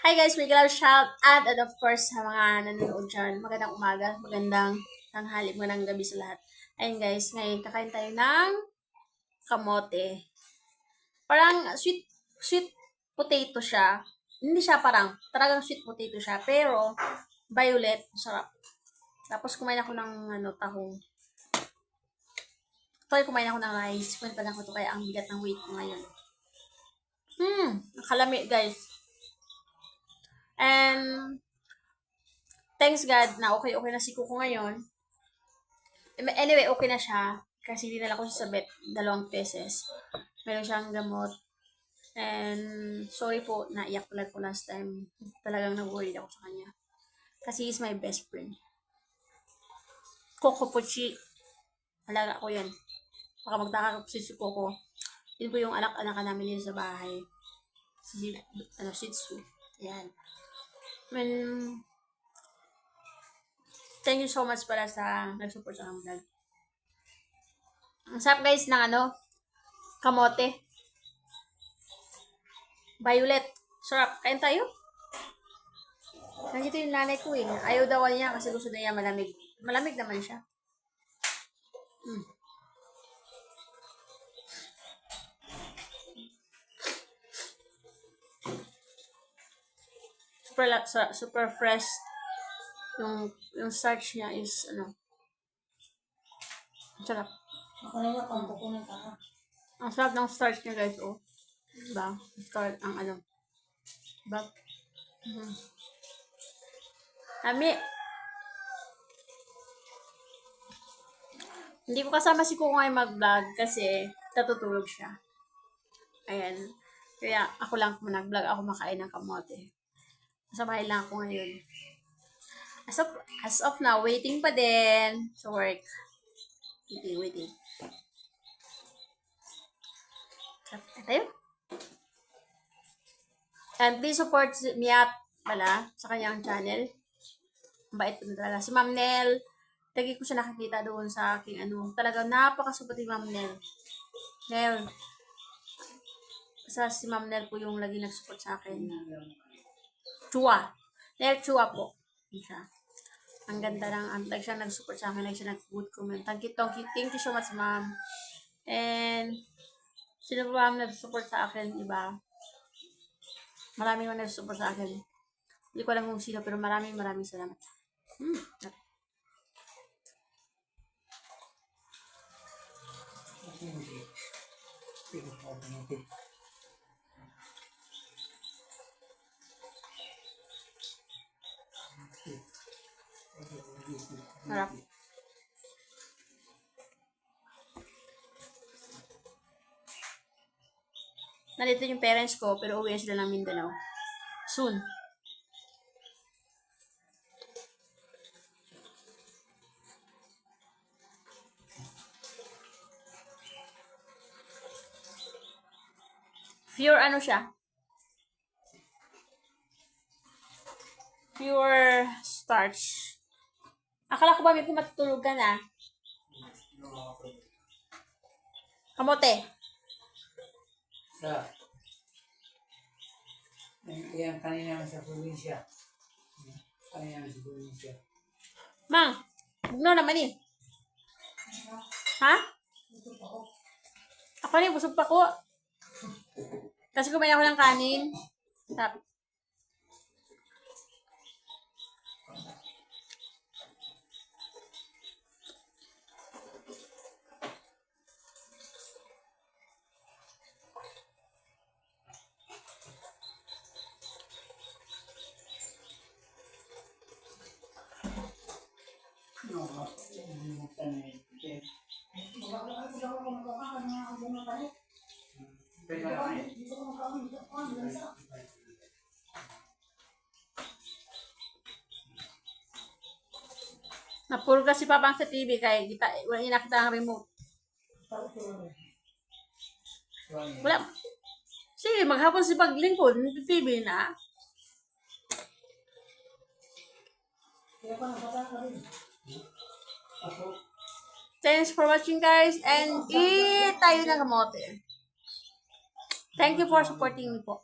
Hi guys, may love shout out and of course sa mga nanonood dyan. Magandang umaga, magandang tanghali, magandang gabi sa lahat. Ayun guys, ngayon kakain tayo ng kamote. Parang sweet potato siya. Hindi siya talagang sweet potato siya. Pero, violet, sarap. Tapos kumain ako ng tahong. Kumain ako ng rice. Kumain pa lang ako to kaya ang bigat ng weight ko ngayon. Nakalami guys. And, thanks God na okay na si Kuko ngayon. Anyway, okay na siya. Kasi dinala ko siya sa vet 2 beses. Meron siyang gamot. And sorry po, naiyak pala ko last time. Talagang nag-worried ako sa kanya. Kasi he's my best friend. Coco Puchi. Alaga ko yan. Baka magtaka si Coco. Yun po yung anak-anak namin dito sa bahay. Shih Tzu. Yan. Thank you so much pala sa nag-support sa vlog. Ang sarap guys ng kamote. Violet. Sarap. Kain tayo? Nandito yung nanay ko eh. Ayaw daw niya kasi gusto niya malamig. Malamig naman siya. Super fresh. Yung starch niya is sarap. Ang sarap ng starch niya guys, oh. Diba? Start ang diba? Kami, hindi ko kasama si Kuko ngayon mag-vlog kasi natutulog siya. Ayan. Kaya ako lang nag-vlog, ako makain ng kamote. Sa bahay lang ako ngayon. As of now, waiting pa din sa work. Waiting. Tayo. And please support Miat pala sa kanyang channel. Bait po na talaga. Si Ma'am Nel, lagi ko siya nakakita doon sa aking talagang napakasupot ni Ma'am Nel. Si Ma'am Nel po yung lagi nag-support sa akin. Nel Chua po. Siya. Ang ganda lang. Like siya nag-support sa akin. Like siya nag-good comment. Thank you so much, ma'am. And, sino po ang nag-support sa akin, iba? Maraming mga nag-support sa akin. Hindi ko alam kung sino, pero maraming salamat. Harap. Nandito yung parents ko, pero uwi sila ng Mindanao. Soon. Pure siya? Pure starch. Akala ko ba may matutulog ka na? Kamote. Yan kanina sa probinsya. Mang, bugno naman eh. Ha? Ako rin, busog pa ko. Kasi kumain ako ng kanin. Tap. Napulga si Papang sa TV kaya wala niya nakita ang remote. Wala. Sige, maghapon si paglingkod, TV na. Thanks for watching guys and eat tayo ng kamote. Thank you for supporting me po.